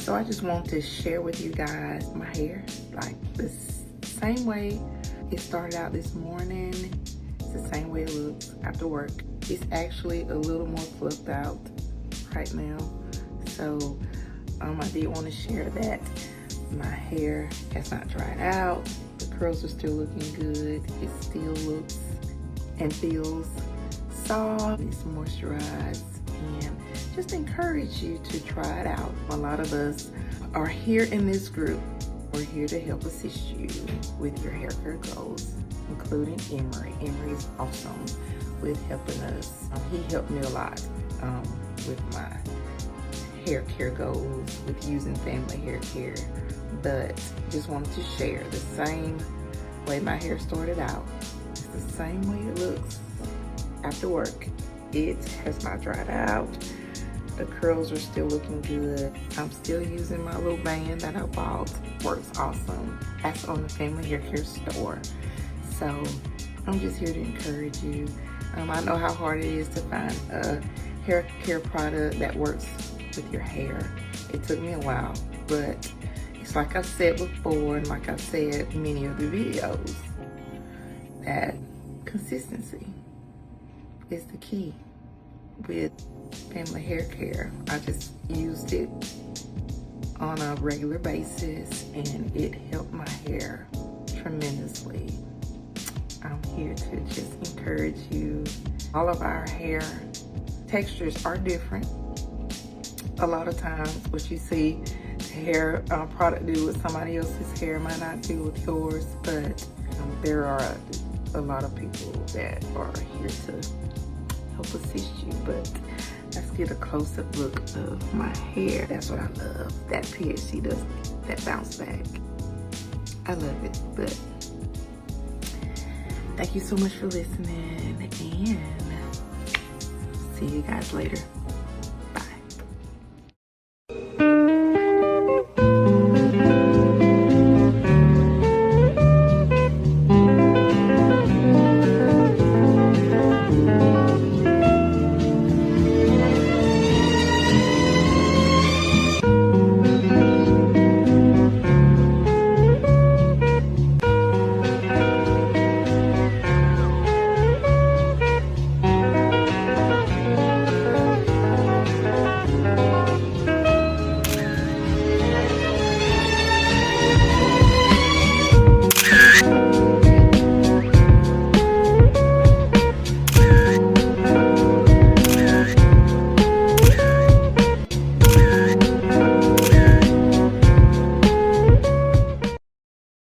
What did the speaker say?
So I just want to share with you guys my hair, like the same way it started out this morning. It's the same way it looks after work. It's actually a little more fluffed out right now. So I did want to share that my hair has not dried out. The curls are still looking good. It still looks and feels soft. It's moisturized, and just encourage you to try it out. A lot of us are here in this group. We're here to help assist you with your hair care goals, including Emery. Emery is awesome with helping us. He helped me a lot with my hair care goals with using Family Hair Care. But just wanted to share the same way my hair started out. It's the same way it looks after work. It has not dried out. The curls are still looking good. I'm still using my little band that I bought. Works awesome. That's on the Family Hair Care store. So I'm just here to encourage you. I know how hard it is to find a hair care product that works with your hair. It took me a while, but it's like I said before, and like I've said in many of the videos, that consistency is the key with Family Hair Care. I just used it on a regular basis and it helped my hair tremendously. I'm here to just encourage you. All of our hair textures are different. A lot of times what you see the hair product do with somebody else's hair might not do with yours, but there are a lot of people that are here to help assist you. But let's get a close-up look of my hair. That's what I love. That PHC does, that bounce back. I love it. But thank you so much for listening, and see you guys later.